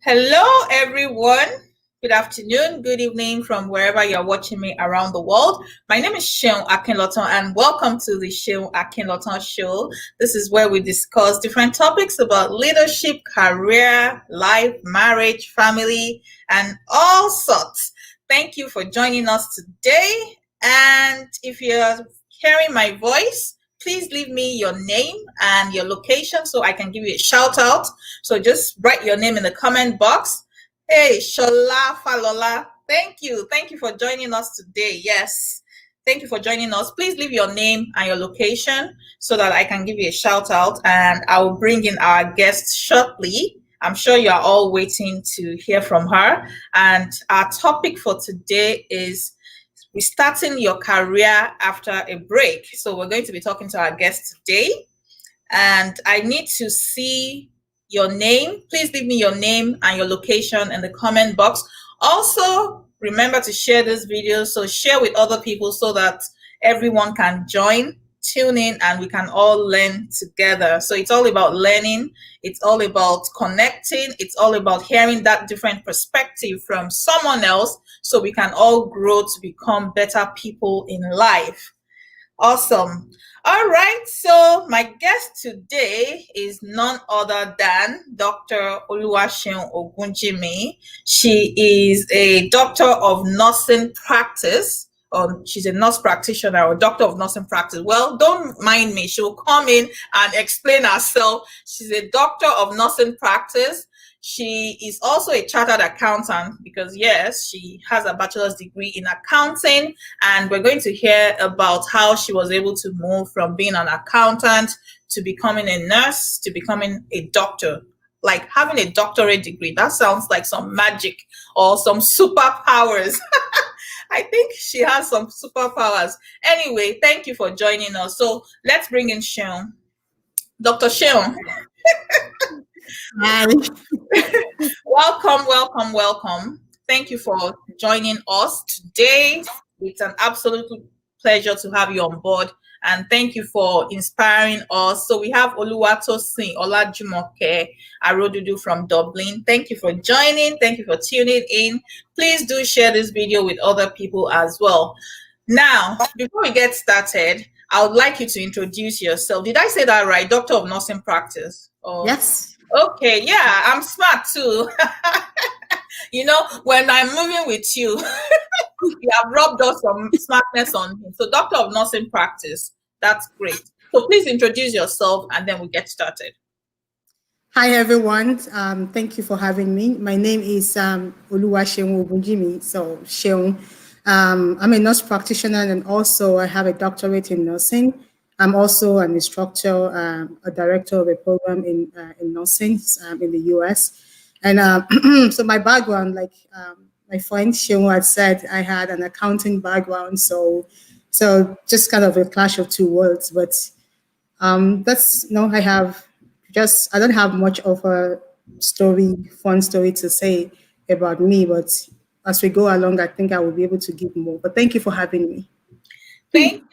Hello, everyone. Good afternoon, good evening from wherever you're watching me around the world. My name is Seun Akinlotan and welcome to the Seun Akinlotan Show. This is where we discuss different topics about leadership, career, life, marriage, family, and all sorts. Thank you for joining us today. And if you're hearing my voice, please leave me your name and your location so I can give you a shout out. So just write your name in the comment box. Hey, Shola Falola, thank you. Thank you for joining us today. Yes, thank you for joining us. Please leave your name and your location so that I can give you a shout out, and I will bring in our guest shortly. I'm sure you are all waiting to hear from her. And our topic for today is restarting your career after a break. So we're going to be talking to our guest today, and I need to see your name. Please leave me your name and your location in the comment box. Also, remember to share this video. So share with other people so that everyone can join, tune in, and we can all learn together. So it's all about learning. It's all about connecting. It's all about hearing that different perspective from someone else so we can all grow to become better people in life. Awesome. All right. So my guest today is none other than Dr. Oluwaseun Ogunjimi. She is a doctor of nursing practice. She's a nurse practitioner or doctor of nursing practice. Well, don't mind me. She will come in and explain herself. She's a doctor of nursing practice. She is also a chartered accountant because, yes, she has a bachelor's degree in accounting. And we're going to hear about how she was able to move from being an accountant to becoming a nurse to becoming a doctor. Like having a doctorate degree, that sounds like some magic or some superpowers. I think she has some superpowers. Anyway, thank you for joining us. So let's bring in Seun. Dr. Seun. Hi. Welcome, welcome, welcome. Thank you for joining us today. It's an absolute pleasure to have you on board, and thank you for inspiring us. So we have Oluwaseun Olajumoke Arodudu from Dublin. Thank you for joining. Thank you for tuning in. Please do share this video with other people as well. Now, before we get started, I would like you to introduce yourself. Did I say that right? Doctor of nursing practice? Or... Yes. Okay, yeah, I'm smart too. You know, when I'm moving with you, you have rubbed off some smartness on me. So doctor of nursing practice, that's great. So please introduce yourself and then we get started. Hi, everyone. Thank you for having me. My name is Oluwaseun Ogunjimi. So Seun, I'm a nurse practitioner and also I have a doctorate in nursing. I'm also an instructor, a director of a program in nursing in the US. And so my background, like my friend Seun had said, I had an accounting background. So just kind of a clash of two worlds. But that's, I don't have much of a fun story to say about me. But as we go along, I think I will be able to give more. But thank you for having me. Thank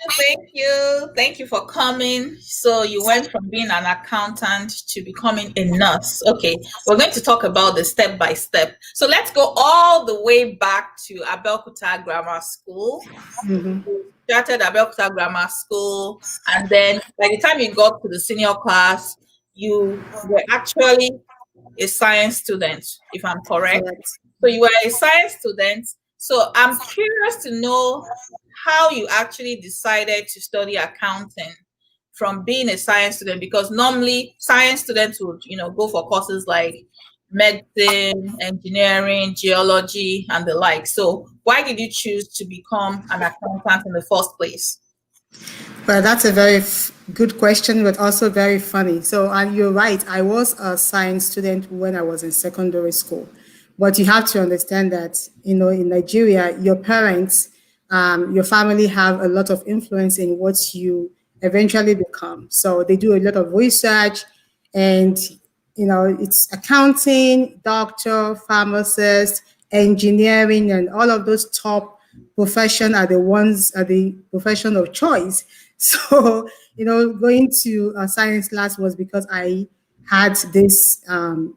you for coming. So you went from being an accountant to becoming a nurse. Okay, we're going to talk about the step by step. So let's go all the way back to Abeokuta Grammar School. Mhm. You started Abeokuta Grammar School, and then by the time you got to the senior class, you were actually a science student, if I'm correct. Correct. So you were a science student. So I'm curious to know how you actually decided to study accounting from being a science student, because normally science students would, go for courses like medicine, engineering, geology, and the like. So why did you choose to become an accountant in the first place? Well, that's a very good question, but also very funny. So, and you're right. I was a science student when I was in secondary school, but you have to understand that in Nigeria, your parents, your family have a lot of influence in what you eventually become. So they do a lot of research, and it's accounting, doctor, pharmacist, engineering, and all of those top profession are the profession of choice. So, going to a science class was because I had this, I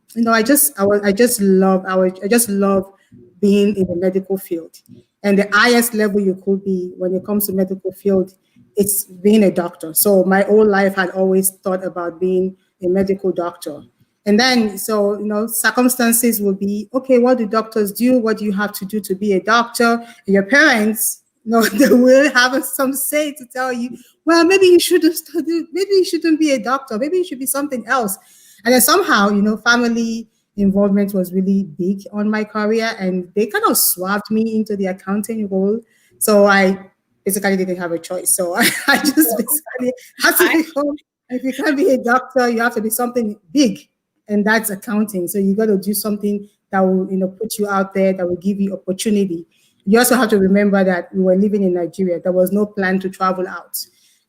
just love being in the medical field. And the highest level you could be when it comes to medical field, it's being a doctor. So my whole life had always thought about being a medical doctor. And then, so, circumstances will be, okay, what do doctors do? What do you have to do to be a doctor? And your parents, they will have some say to tell you, well, maybe you shouldn't study, maybe you shouldn't be a doctor, maybe you should be something else. And then somehow, family involvement was really big on my career, and they kind of swapped me into the accounting role. So I basically didn't have a choice. So I just basically had to become, if you can't be a doctor, you have to be something big, and that's accounting. So you got to do something that will, put you out there, that will give you opportunity. You also have to remember that we were living in Nigeria. There was no plan to travel out.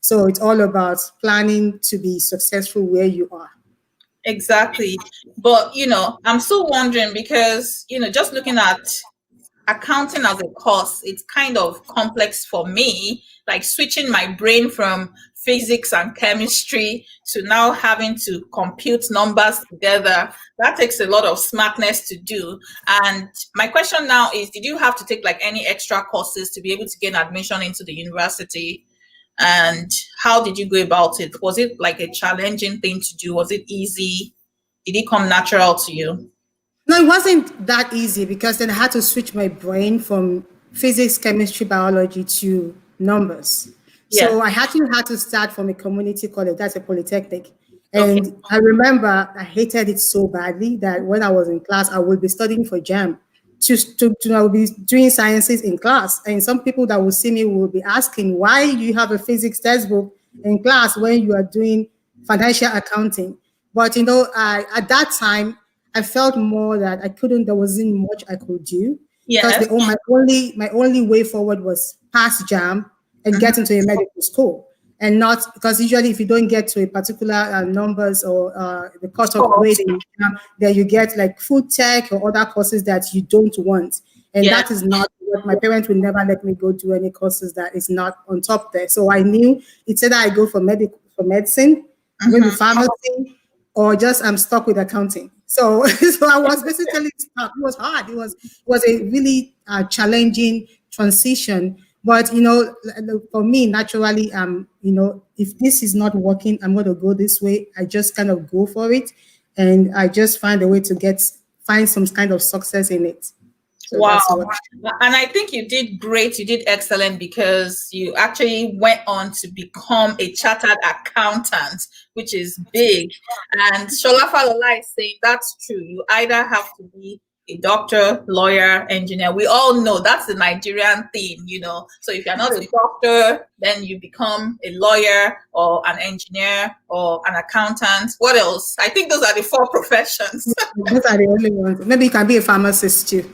So it's all about planning to be successful where you are. Exactly. But, I'm still wondering because, just looking at accounting as a course, it's kind of complex for me, like switching my brain from physics and chemistry to now having to compute numbers together. That takes a lot of smartness to do. And my question now is, did you have to take like any extra courses to be able to gain admission into the university? And how did you go about it? Was it like a challenging thing to do? Was it easy? Did it come natural to you? No, it wasn't that easy because then I had to switch my brain from physics, chemistry, biology to numbers. Yes. So I actually had to start from a community college, that's a polytechnic. Okay. And I remember I hated it so badly that when I was in class, I would be studying for JAM. I would be doing sciences in class. And some people that will see me will be asking, why do you have a physics textbook in class when you are doing financial accounting? But, at that time, I felt more that there wasn't much I could do because Yes. my only way forward was pass JAM and get into a medical school. And not because usually if you don't get to a particular numbers or the cutoff grade, then you get like food tech or other courses that you don't want. And Yes. that is not what my parents would never let me go do any courses that is not on top there. So I knew it's either I go for medicine, maybe pharmacy, or just I'm stuck with accounting. So so I was basically stuck. It was hard. It was a really challenging transition. But for me, naturally, if this is not working, I'm going to go this way. I just kind of go for it, and I just find a way to find some kind of success in it. So Wow. that's what. And I think you did great. You did excellent because you actually went on to become a chartered accountant, which is big. And Shola Falola is saying that's true. You either have to be a doctor, lawyer, engineer. We all know that's the Nigerian thing. So if you're not a doctor, then you become a lawyer or an engineer or an accountant. What else? I think those are the four professions. Those are the only ones. Maybe you can be a pharmacist too.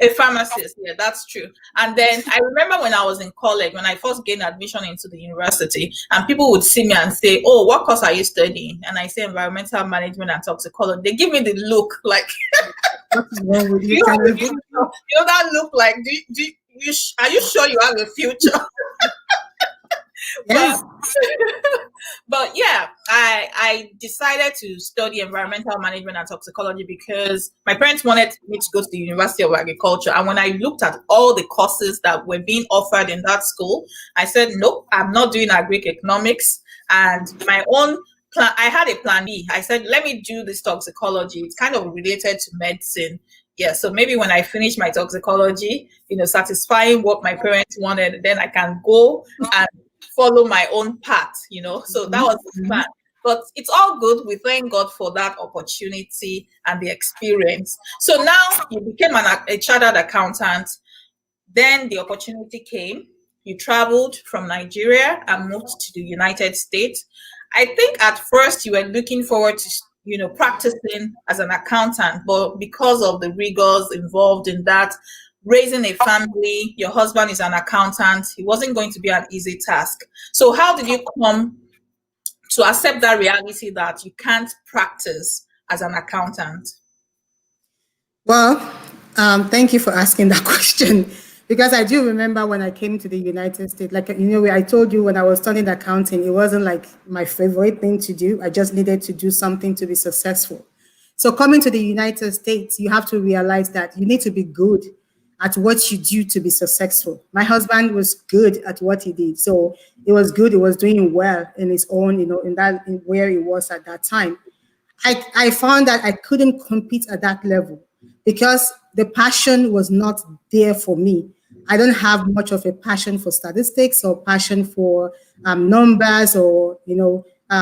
A pharmacist, yeah, that's true. And then I remember when I was in college, when I first gained admission into the university, and people would see me and say, "Oh, what course are you studying?" And I say environmental management and toxicology. They give me the look like, What is wrong with "Do you? you Can have a you future?" You know that look like, are you sure you have a future? But Yes. but yeah, I decided to study environmental management and toxicology because my parents wanted me to go to the University of Agriculture. And when I looked at all the courses that were being offered in that school, I said, nope, I'm not doing agric economics. And my own plan, I had a plan B. I said, let me do this toxicology. It's kind of related to medicine. Yeah, so maybe when I finish my toxicology, satisfying what my parents wanted, then I can go and follow my own path, So that was the plan. But it's all good. We thank God for that opportunity and the experience. So now you became a chartered accountant. Then the opportunity came. You traveled from Nigeria and moved to the United States. I think at first you were looking forward to, practicing as an accountant, but because of the rigors involved in that, raising a family, your husband is an accountant, it wasn't going to be an easy task. So how did you come to accept that reality that you can't practice as an accountant? Well, thank you for asking that question because I do remember when I came to the United States, like, I told you when I was studying accounting, it wasn't like my favorite thing to do. I just needed to do something to be successful. So coming to the United States, you have to realize that you need to be good at what you do to be successful. My husband was good at what he did. So it was good. He was doing well in his own, in where he was at that time. I found that I couldn't compete at that level because the passion was not there for me. I don't have much of a passion for statistics or passion for numbers or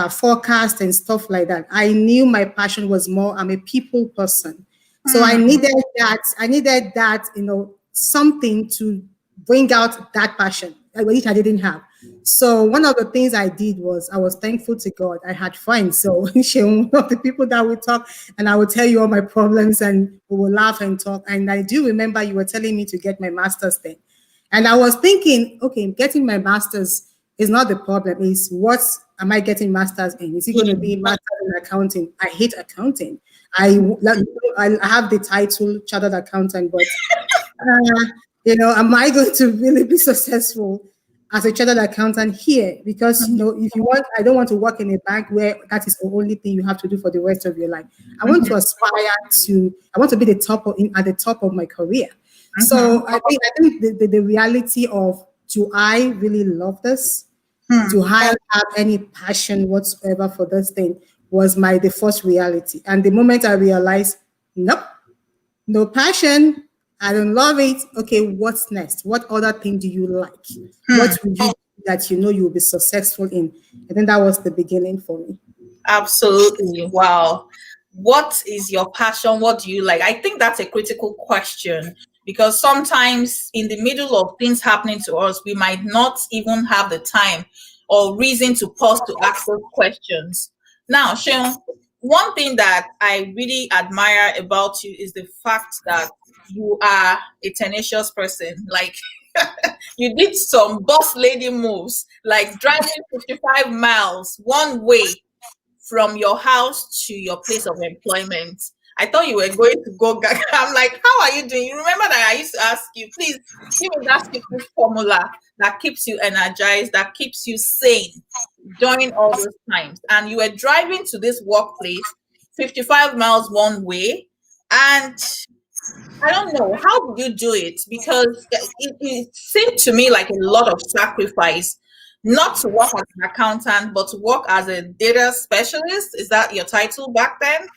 forecast and stuff like that. I knew my passion was more. I'm a people person, so I needed that. I needed that, something to bring out that passion, which I didn't have. So one of the things I did was I was thankful to God. I had friends. So one of the people that would talk and I would tell you all my problems and we would laugh and talk. And I do remember you were telling me to get my master's then. And I was thinking, okay, getting my master's is not the problem. Is what am I getting master's in? Is it going to be master's in accounting? I hate accounting. I have the title chartered accountant, but am I going to really be successful as a chartered accountant here? Because if you want, I don't want to work in a bank where that is the only thing you have to do for the rest of your life. I want to aspire to. I want to be at the top of my career. So I think the reality of, do I really love this? Do I have any passion whatsoever for this thing was the first reality. And the moment I realized, nope, no passion, I don't love it. Okay, what's next? What other thing do you like? What would you do that you'll be successful in? And then that was the beginning for me. Absolutely. Wow. What is your passion? What do you like? I think that's a critical question because sometimes in the middle of things happening to us, we might not even have the time or reason to pause to ask those questions. Now, Sean, one thing that I really admire about you is the fact that you are a tenacious person. Like, you did some boss lady moves, like driving 55 miles one way from your house to your place of employment. I thought you were going to go. I'm like, how are you doing? You remember that I used to ask you, please give me that secret formula that keeps you energized, that keeps you sane during all those times. And you were driving to this workplace 55 miles one way. And I don't know, how did you do it? Because it seemed to me like a lot of sacrifice, not to work as an accountant, but to work as a data specialist. Is that your title back then?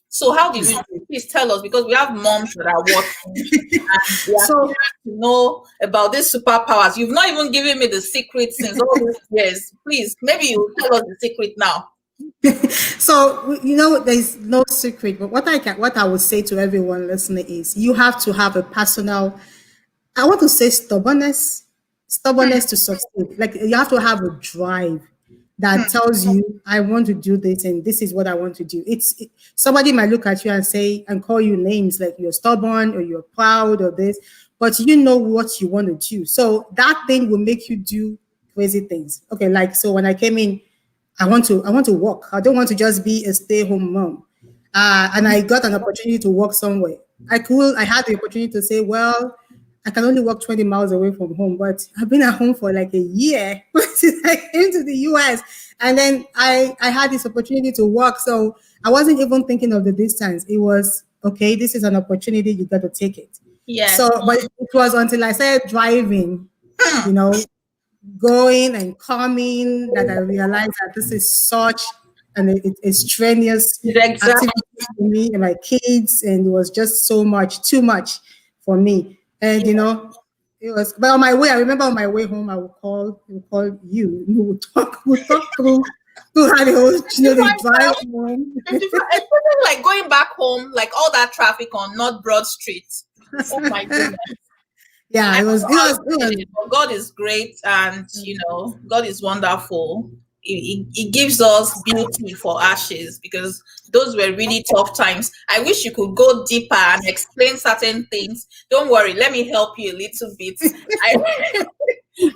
So how did you do it? Please tell us, because we have moms that are working and we are So curious to know about these superpowers. You've not even given me the secret since all these years. Please, maybe you tell us the secret now. So there's no secret, but what I would say to everyone listening is you have to have a personal, I want to say stubbornness to succeed. Like, you have to have a drive. that tells you, I want to do this and this is what I want to do. Somebody might look at you and say and call you names like you're stubborn or you're proud or this, but you know what you want to do. So that thing will make you do crazy things. Okay, like so when I came in, I want to work. I don't want to just be a stay-home mom. And I got an opportunity to work somewhere. I had the opportunity to say, well, I can only walk 20 miles away from home, but I've been at home for like a year since I came to the US. And then I had this opportunity to work. So I wasn't even thinking of the distance. It was, okay, this is an opportunity, you got to take it. Yes. So, but it was until I started driving, you know, going and coming that I realized that this is such a strenuous Exactly. activity for me and my kids, and it was just so much, too much for me. And it was. But on my way, I remember on my way home, I would call you. We would talk through how the whole, the drive home. Especially like going back home, like all that traffic on North Broad Street. Oh my goodness. Yeah, I it don't was. know It how was. you It did was. it, but God is great, and God is wonderful. He gives us beauty for ashes, because those were really tough times. I wish you could go deeper and explain certain things. Don't worry, let me help you a little bit. I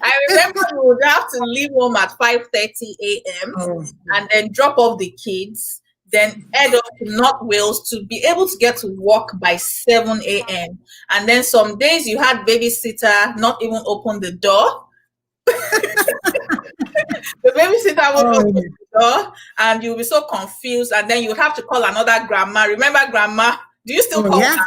I remember we would have to leave home at 5:30 a.m. Oh, and then drop off the kids, then head off to North Wales to be able to get to work by 7 a.m. And then some days you had babysitter not even open the door. The babysitter would oh, open yeah. the door and you'll be so confused. And then you would have to call another grandma. Remember grandma? Do you still Oh, call yeah. her?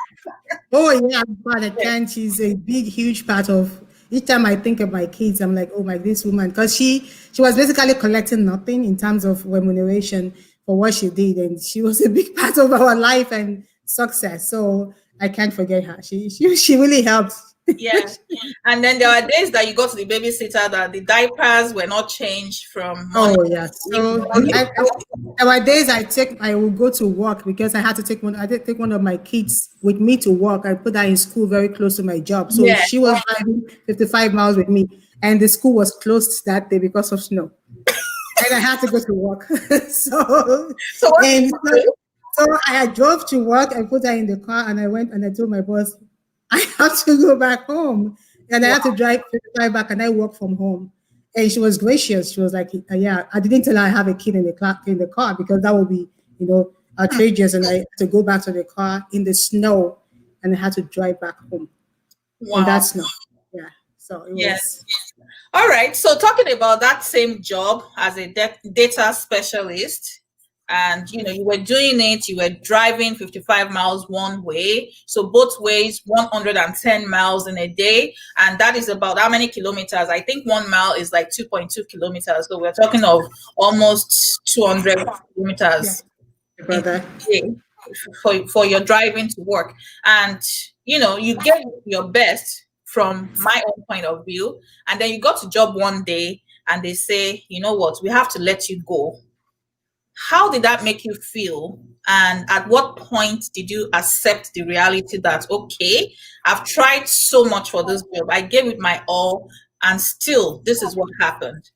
Oh yeah, Father Yes. Chan, she's a big, huge part of. Each time I think of my kids, I'm like, oh my, this woman, because she was basically collecting nothing in terms of remuneration for what she did, and she was a big part of our life and success. So I can't forget her. She really helped. Yes. And then there are days that you go to the babysitter that the diapers were not changed from morning Oh yeah. to So evening. there were days I will go to work because I had to take one. I did take one of my kids with me to work. I put her in school very close to my job. So Yes. she was driving 55 miles with me, and the school was closed that day because of snow, and I had to go to work. so So what did and you so, do? so I drove to work. I put her in the car, and I went and I told my boss, I have to go back home, and I Wow. had to drive back, and I work from home. And she was gracious. She was like, "Yeah." I didn't tell her I have a kid in the car because that would be, outrageous. And I had to go back to the car in the snow, and I had to drive back home in that Wow. snow. Yeah. So it was. Yes. All right. So talking about that same job as a data specialist, and you were doing it, you were driving 55 miles one way, so both ways 110 miles in a day, and that is about how many kilometers? I think 1 mile is like 2.2 kilometers, so we're talking of almost 200 Yeah, kilometers in brother. a day for your driving to work. And you get your best from my own point of view, and then you got to job one day and they say, you know what, we have to let you go. How did that make you feel? And at what point did you accept the reality that, okay, I've tried so much for this job, I gave it my all, and still this is what happened?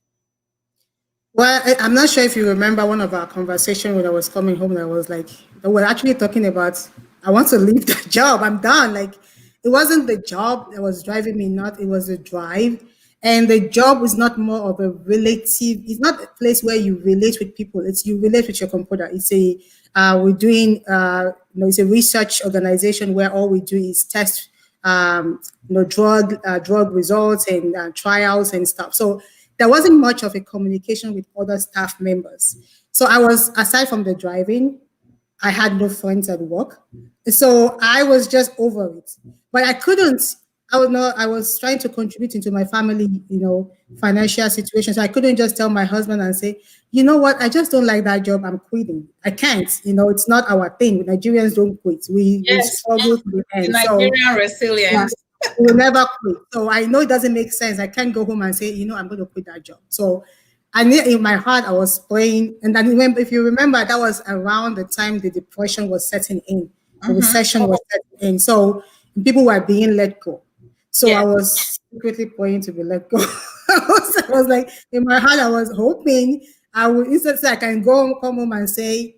Well, I'm not sure if you remember one of our conversation when I was coming home. And I was like, we're actually talking about, I want to leave the job. I'm done. Like, it wasn't the job that was driving me not. It was the drive, and the job is not more of a relative. It's not a place where you relate with people. It's you relate with your computer. It's a we're doing it's a research organization where all we do is test drug results and trials and stuff. So there wasn't much of a communication with other staff members. So I was, aside from the driving, I had no friends at work. So I was just over it. But I couldn't, I was trying to contribute into my family, financial situation. So I couldn't just tell my husband and say, you know what, I just don't like that job. I'm quitting. I can't, it's not our thing. Nigerians don't quit. We Yes, struggle to the the end. So Nigerian yeah, resilience. we will never quit. So I know it doesn't make sense. I can't go home and say, I'm going to quit that job. So I knew in my heart I was praying. And then if you remember, that was around the time the depression was setting in, the Mm-hmm. recession was setting in. So people were being let go. So I Yes. was secretly praying to be let go. I was like, in my heart, I was hoping I would instead say I can go come home and say,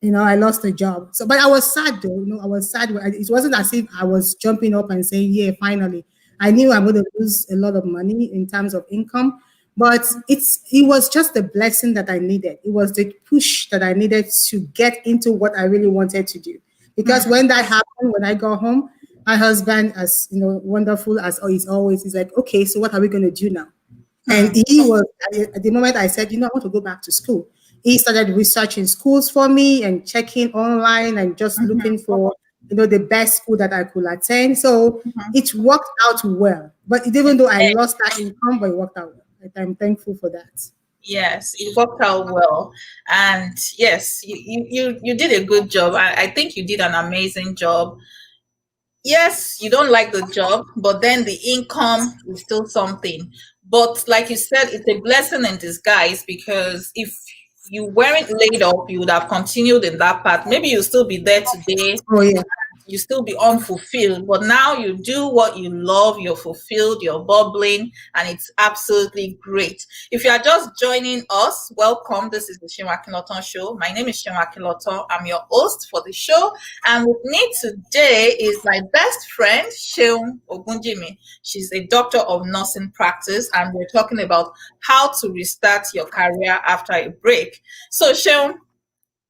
I lost a job. So, but I was sad though. I was sad. It wasn't as if I was jumping up and saying, "Yeah, finally." I knew I'm going to lose a lot of money in terms of income, but it was just the blessing that I needed. It was the push that I needed to get into what I really wanted to do. Because when that happened, when I got home, my husband, as wonderful as he's always, he's like, "Okay, so what are we going to do now?" And he was, at the moment I said, I want to go back to school. He started researching schools for me and checking online and just looking for, the best school that I could attend. So it worked out well. But even though I lost that income, but it worked out well. I'm thankful for that. Yes, it worked out well. And yes, you did a good job. I think you did an amazing job. Yes, you don't like the job, but then the income is still something. But like you said, it's a blessing in disguise, because if you weren't laid off, you would have continued in that path. Maybe you'll still be there today, Oh, yeah. you still be unfulfilled, but now you do what you love, you're fulfilled, you're bubbling, and it's absolutely great. If you are just joining us, welcome. This is the Seun Akinlotan Show. My name is Seun Akinlotan. I'm your host for the show, and with me today is my best friend, Seun Ogunjimi. She's a doctor of nursing practice, and we're talking about how to restart your career after a break. So, Seun,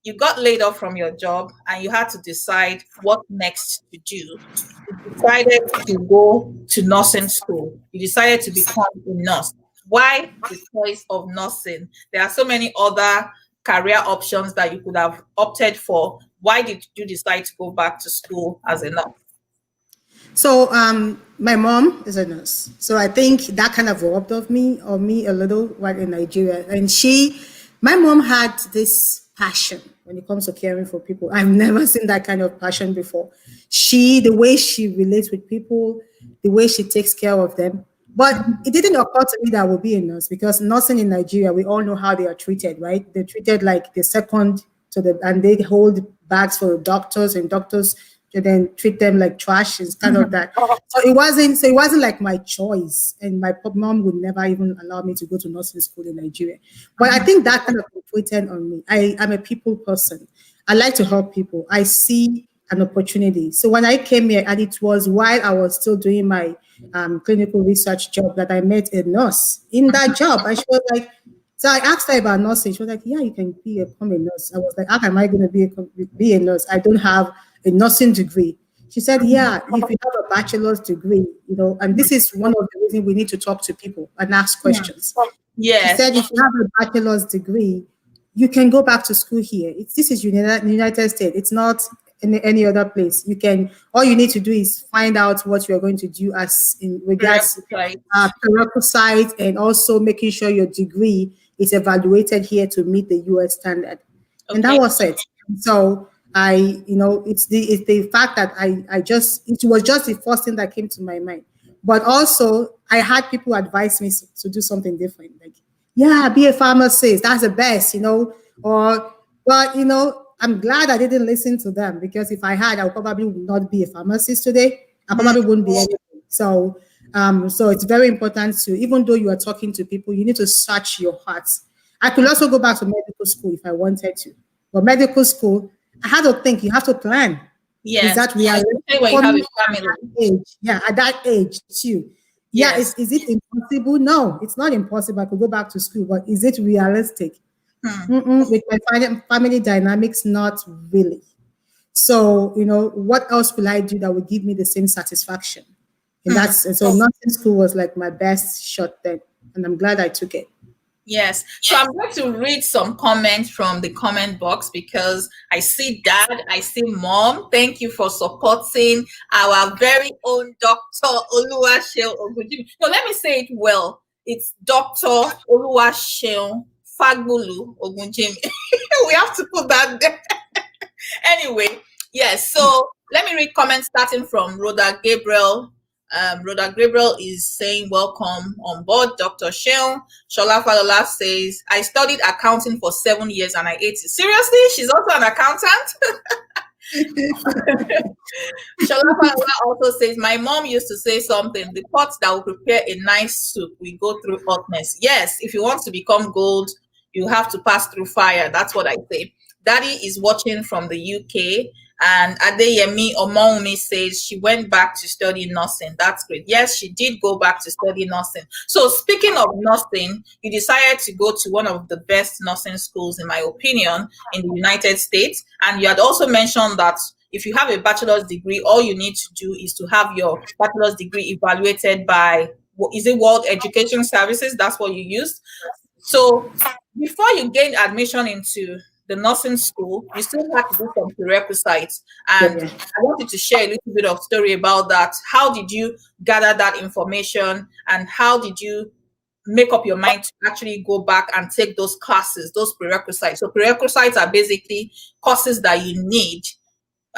you got laid off from your job and you had to decide what next to do. You decided to go to nursing school. You decided to become a nurse. Why the choice of nursing? There are so many other career options that you could have opted for. Why did you decide to go back to school as a nurse? So my mom is a nurse. So I think that kind of rubbed off me a little while in Nigeria. And my mom had this passion when it comes to caring for people. I've never seen that kind of passion before. The way she relates with people, the way she takes care of them. But it didn't occur to me that I would be a nurse, because nursing in Nigeria, we all know how they are treated, right? They're treated like the second and they hold bags for doctors, and doctors then treat them like trash and kind of that. So it wasn't like my choice, and my mom would never even allow me to go to nursing school in Nigeria. But I think that kind of influenced on me. I'm a people person. I like to help people. I see an opportunity. So when I came here, and it was while I was still doing my clinical research job, that I met a nurse in that job, and she was like, so I asked her about nursing. She was like, "Yeah, you can become a nurse." I was like, "How am I going to be a nurse? I don't have a nursing degree." She said, "Yeah, if you have a bachelor's degree, and this is one of the reasons we need to talk to people and ask questions." She Yes. said, "If you have a bachelor's degree, you can go back to school here. This is United States. It's not in any other place. All you need to do is find out what you're going to do as in regards prerequisites, and also making sure your degree is evaluated here to meet the US standard." And that was it. So it's the fact that it was just the first thing that came to my mind. But also I had people advise me to do something different. Like, yeah, be a pharmacist. That's the best, but I'm glad I didn't listen to them, because if I had, I would probably would not be a pharmacist today. I probably wouldn't be anything. So it's very important to, even though you are talking to people, you need to search your heart. I could also go back to medical school if I wanted to. But medical school, I had to think, you have to plan. Yes. Is that realistic? When you have a family. At that age too. Yeah, Yes. is it impossible? No, it's not impossible. I could go back to school, but is it realistic? With my family dynamics, not really. So, what else will I do that would give me the same satisfaction? And so nursing school was like my best shot then. And I'm glad I took it. Yes. So I'm going to read some comments from the comment box, because I see dad, I see mom. Thank you for supporting our very own Dr. Oluwaseun Ogunjimi. No, let me say it well. It's Dr. Oluwaseun Fagbulu Ogunjimi. We have to put that there. Anyway, yes. So let me read comments starting from Rhoda Gabriel. Rhoda Gabriel is saying, "Welcome on board, Dr. Seun." Shola Falola says, "I studied accounting for 7 years and I ate it." Seriously? She's also an accountant? Shola Falola also says, "My mom used to say something, the pot that will prepare a nice soup, we go through hotness." Yes, if you want to become gold, you have to pass through fire. That's what I say. Daddy is watching from the UK, and Adeyemi Omoumi says she went back to study nursing. That's great. Yes, she did go back to study nursing. So speaking of nursing, you decided to go to one of the best nursing schools, in my opinion, in the United States. And you had also mentioned that if you have a bachelor's degree, all you need to do is to have your bachelor's degree evaluated by, is it World Education Services? That's what you used. So before you gain admission into the nursing school, you still have to do some prerequisites. And I wanted to share a little bit of story about that. How did you gather that information, and how did you make up your mind to actually go back and take those classes, those prerequisites? So prerequisites are basically courses that you need,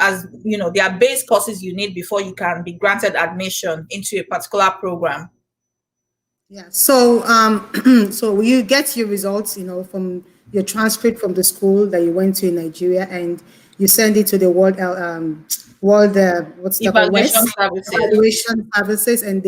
as you know, they are base courses you need before you can be granted admission into a particular program. Yeah. So so you get your results, from your transcript from the school that you went to in Nigeria, and you send it to the World what's the Evaluation West services. Evaluation Services, and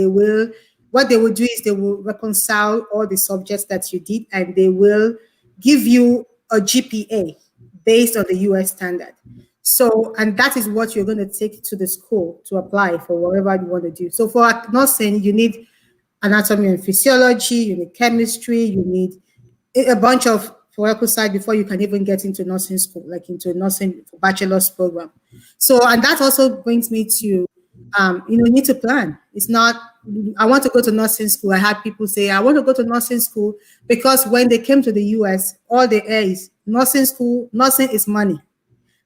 what they will do is they will reconcile all the subjects that you did, and they will give you a GPA based on the US standard. So, and that is what you're going to take to the school to apply for whatever you want to do. So for nursing, you need anatomy and physiology, you need chemistry, you need a bunch of prerequisites before you can even get into nursing school, like into a nursing bachelor's program. So, and that also brings me to, you need to plan. It's not, I want to go to nursing school. I had people say, I want to go to nursing school because when they came to the US, all they hear is nursing school, nursing is money.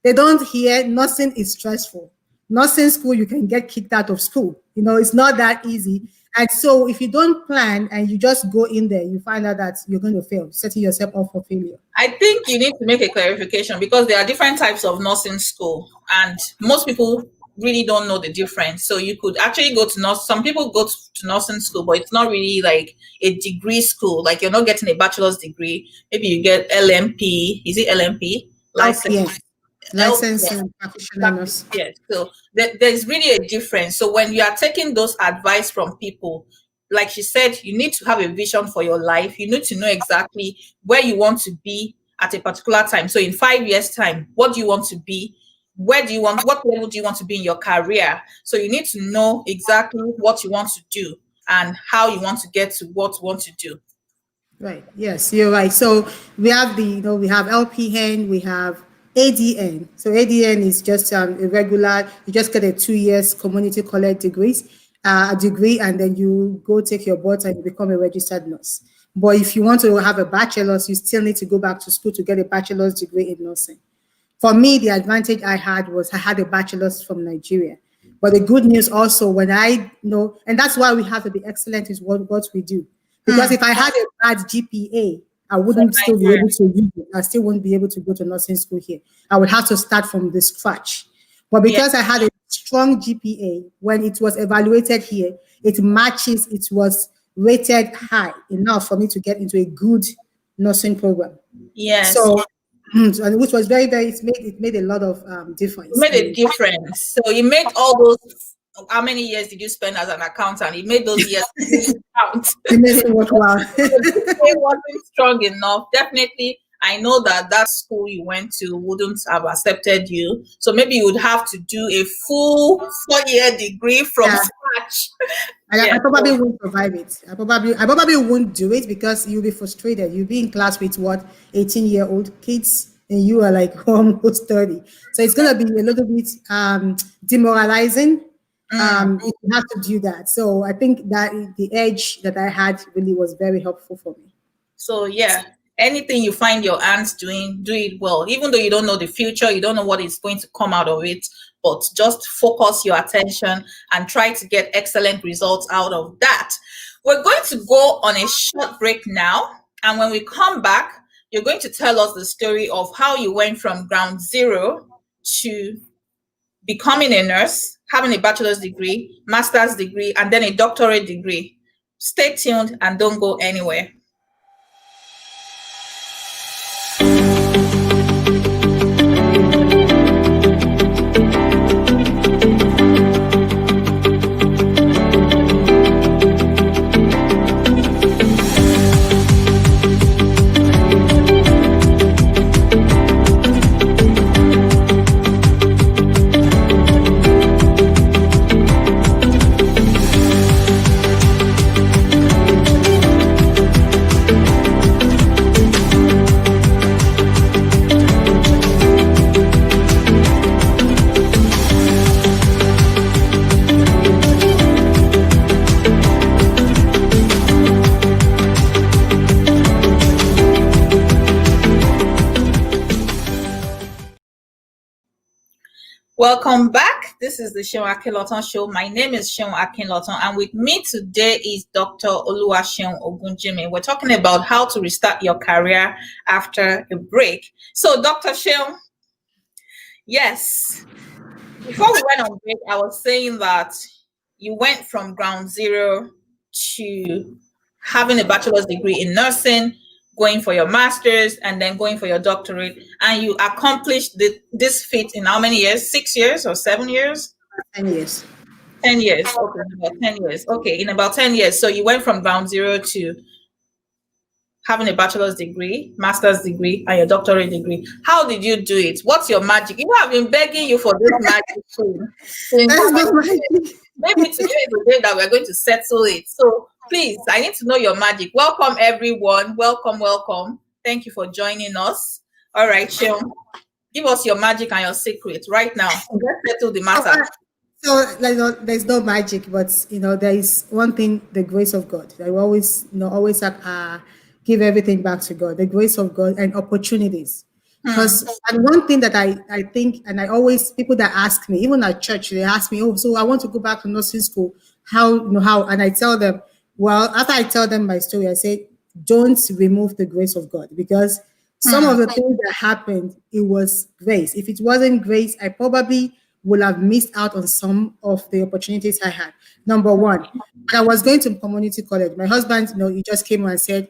They don't hear nursing is stressful. Nursing school, you can get kicked out of school. It's not that easy. And so if you don't plan and you just go in there, you find out that you're going to fail, setting yourself up for failure. I think you need to make a clarification, because there are different types of nursing school, and most people really don't know the difference. So you could actually go to some people go to nursing school, but it's not really like a degree school. Like you're not getting a bachelor's degree. Maybe you get LMP. Is it LMP? License. And practitioners. Yes. So there's really a difference. So when you are taking those advice from people, like she said, you need to have a vision for your life. You need to know exactly where you want to be at a particular time. So in 5 years' time, what do you want to be? What level do you want to be in your career? So you need to know exactly what you want to do and how you want to get to what you want to do. Right. Yes, you're right. So we have we have LPN, we have ADN. So ADN is just a regular, you just get a 2 years community college degree, and then you go take your board and you become a registered nurse. But if you want to have a bachelor's, you still need to go back to school to get a bachelor's degree in nursing. For me, the advantage I had was I had a bachelor's from Nigeria. But the good news also, when I know, and that's why we have to be excellent is what we do. Because if I had a bad GPA, I wouldn't still be able to use it. I still wouldn't be able to go to nursing school here. I would have to start from the scratch. But because I had a strong GPA, when it was evaluated here, it matches, it was rated high enough for me to get into a good nursing program. Yes. So, and which was very, very, it made a lot of difference. It made a difference. So you made all those, how many years did you spend as an accountant? You made those years count. It made it worthwhile. It wasn't strong enough. Definitely, I know that school you went to wouldn't have accepted you. So maybe you would have to do a full 4-year degree from scratch. I probably won't survive it. I probably won't do it because you'll be frustrated. You'll be in class with 18-year-old kids, and you are like almost 30. So it's gonna be a little bit demoralizing. You have to do that. So I think that the edge that I had really was very helpful for me. So anything you find your hands doing, do it well. Even though you don't know the future, you don't know what is going to come out of it, but just focus your attention and try to get excellent results out of that. We're going to go on a short break now. And when we come back, you're going to tell us the story of how you went from ground zero to becoming a nurse, having a bachelor's degree, master's degree, and then a doctorate degree. Stay tuned and don't go anywhere. Welcome back. This is the Seun Akinlotan Show. My name is Seun Akinlotan, and with me today is Dr. Oluwaseun Ogunjimi. We're talking about how to restart your career after a break. So, Dr. Seun, yes, before we went on break, I was saying that you went from ground zero to having a bachelor's degree in nursing, going for your master's, and then going for your doctorate. And you accomplished this feat in how many years? 6 years or 7 years? 10 years. 10 years. Okay, about 10 years. Okay, in about 10 years. So you went from ground zero to having a bachelor's degree, master's degree, and your doctorate degree. How did you do it? What's your magic? You know, I've been begging you for this magic That's not my maybe today is the day that we're going to settle it. So please, I need to know your magic. Welcome, everyone. Welcome, welcome. Thank you for joining us. All right, Sean, give us your magic and your secret right now. Let's settle the matter. So there's no magic, but there is one thing: the grace of God. I always, always give everything back to God, the grace of God and opportunities. Because and one thing that I think, and I always, people that ask me, even at church, they ask me, oh, so I want to go back to nursing school. How? And I tell them, well, after I tell them my story, I say, don't remove the grace of God, because some of the things that happened, it was grace. If it wasn't grace, I probably would have missed out on some of the opportunities I had. Number one, I was going to community college. My husband, he just came and said,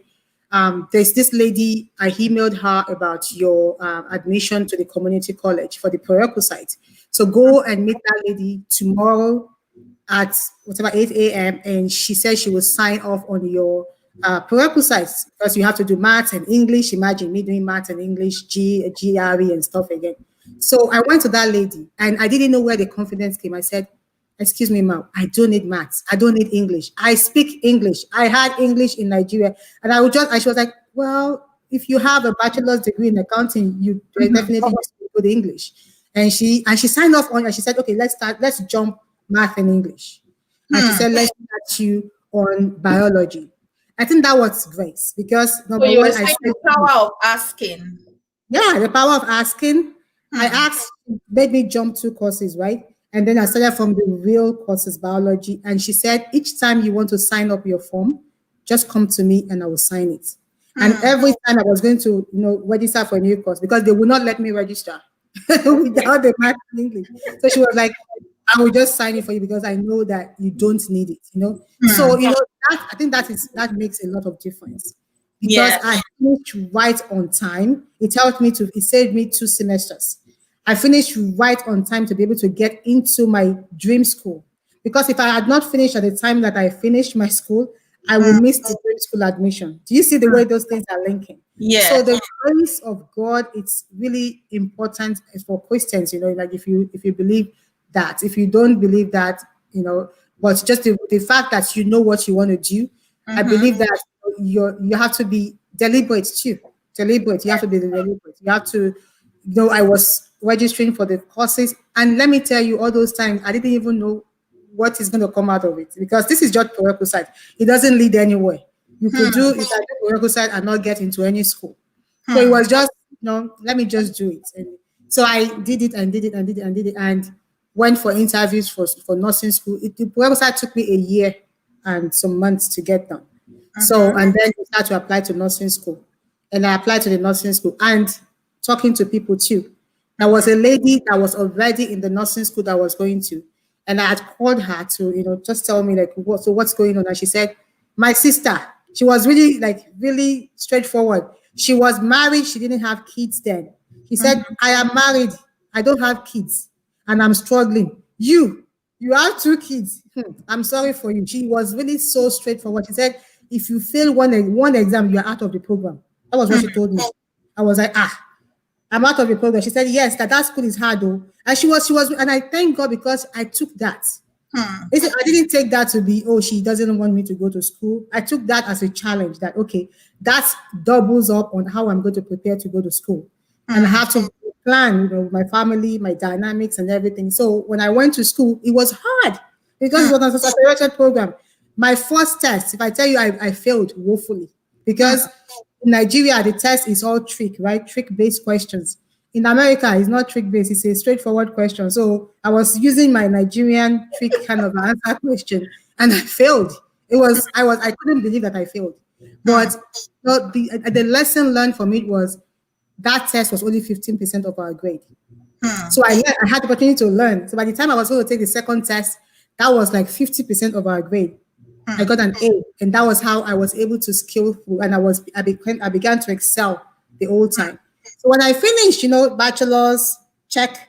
there's this lady, I emailed her about your admission to the community college for the prerequisite. So go and meet that lady tomorrow at whatever 8 a.m. And she said she will sign off on your prerequisites, because you have to do maths and English. Imagine me doing maths and English, GRE and stuff again. So I went to that lady and I didn't know where the confidence came. I said, excuse me, ma'am, I don't need maths. I don't need English. I speak English. I had English in Nigeria. And she was like, well, if you have a bachelor's degree in accounting, you definitely speak good English. And she signed off on it. She said, okay, let's jump math and English. And she said, let's start you on biology. I think that was grace, because number one, I said the power of asking. Yeah, the power of asking. I asked, made me jump 2 courses, right? And then I started from the real courses, biology. And she said, each time you want to sign up your form, just come to me and I will sign it. And every time I was going to, register for a new course, because they would not let me register without the math in English. So she was like, I will just sign it for you because I know that you don't need it, So, I think that makes a lot of difference. Because I finished right on time. It saved me 2 semesters. I finished right on time to be able to get into my dream school. Because if I had not finished at the time that I finished my school, I will miss the dream school admission. Do you see the way those things are linking? Yeah. So the grace of God, it's really important for Christians, like if you believe that. If you don't believe that, but just the fact that you know what you want to do, I believe that you have to be deliberate too. Deliberate. You have to be deliberate. You have to, I was registering for the courses, and let me tell you, all those times I didn't even know what is going to come out of it, because this is just prerequisite. It doesn't lead anywhere. You can do prerequisite and not get into any school. So it was just, let me just do it. And so I did it and did it and did it and did it, and went for interviews for nursing school. The prerequisite took me a year and some months to get done. So, and then I started to apply to nursing school. And I applied to the nursing school and talking to people too. There was a lady that was already in the nursing school that I was going to. And I had called her to, just tell me what's going on. And she said, my sister, she was really straightforward. She was married. She didn't have kids then. She said, I am married. I don't have kids and I'm struggling. You have 2 kids. I'm sorry for you. She was really so straightforward. She said, if you fail one exam, you're out of the program. That was what she told me. I was like, I'm out of the program. She said, yes, that school is hard though. And she was, and I thank God because I took that. I didn't take that to be, she doesn't want me to go to school. I took that as a challenge that, okay, that doubles up on how I'm going to prepare to go to school. And I have to plan, my family, my dynamics and everything. So when I went to school, it was hard because it was a separated program. My first test, if I tell you, I failed woefully because in Nigeria, the test is all trick, right? Trick-based questions. In America, it's not trick based, it's a straightforward question. So I was using my Nigerian trick kind of answer question and I failed. I couldn't believe that I failed. But the lesson learned from it was that test was only 15% of our grade. So I had the opportunity to learn. So by the time I was going to take the second test, that was like 50% of our grade. I got an A, and that was how I was able to skill through, and I began to excel the whole time. So when I finished, bachelor's, check,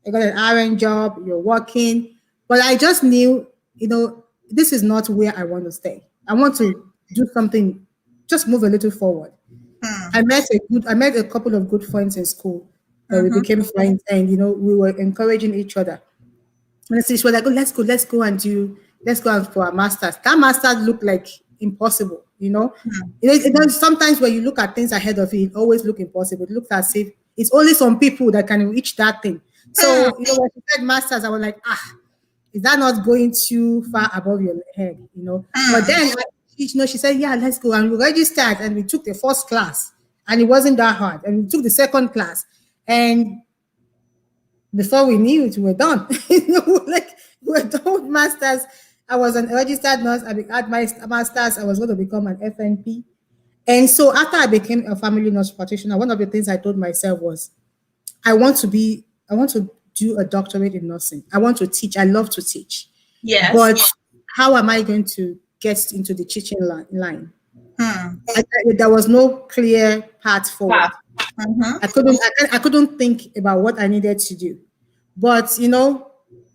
I got an RN job, you're working, but I just knew, this is not where I want to stay. I want to do something, just move a little forward. I met a couple of good friends in school that we became friends, and we were encouraging each other. And she was like, oh, let's go out for our masters. That masters looked like impossible, sometimes when you look at things ahead of it always look impossible. It looks as if it's only some people that can reach that thing. So, when she said masters, I was like, is that not going too far above your head, But then, she said, yeah, let's go. And we registered and we took the first class and it wasn't that hard. And we took the second class. And before we knew it, we were done. Like we were done with masters. I was an registered nurse. I had my masters. I was going to become an FNP. And so after I became a family nurse practitioner, one of the things I told myself was, I want to do a doctorate in nursing. I want to teach. I love to teach. Yes. But how am I going to get into the teaching line? There was no clear path forward. I couldn't think about what I needed to do. But,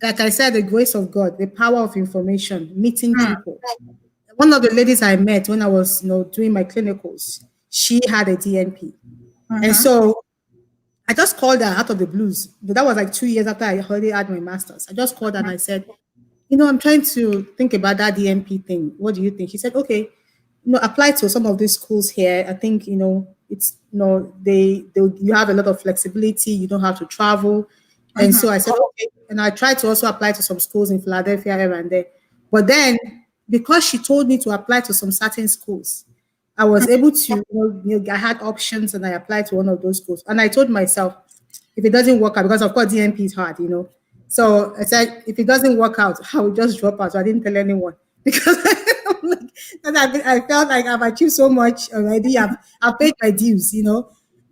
like I said, the grace of God, the power of information, meeting people. One of the ladies I met when I was, doing my clinicals, she had a DNP. And so I just called her out of the blues. But that was like 2 years after I already had my master's. I just called her and I said, I'm trying to think about that DNP thing. What do you think? She said, okay, apply to some of these schools here. I think, it's, you have a lot of flexibility. You don't have to travel. And so I said, okay. And I tried to also apply to some schools in Philadelphia here and there. But then, because she told me to apply to some certain schools, I was able to, I had options and I applied to one of those schools. And I told myself, if it doesn't work out, because of course DNP is hard, So I said, if it doesn't work out, I will just drop out. So I didn't tell anyone because I felt like I've achieved so much already. I've paid my dues,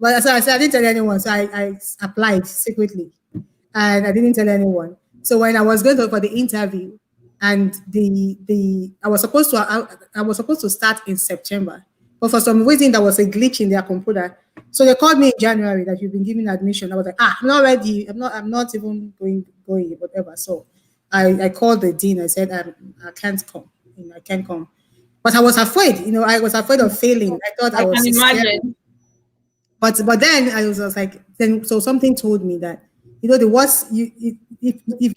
But so I said, I didn't tell anyone. So I applied secretly and I didn't tell anyone. So when I was going for the interview and I was supposed to start in September, but for some reason there was a glitch in their computer. So they called me in January that you've been given admission. I was like, I'm not ready. I'm not even going, whatever. So I called the dean. I said, I can't come. I can't come. But I was afraid, I was afraid of failing. I thought I was can scared. imagine. But then I was like, so something told me that, the worst, if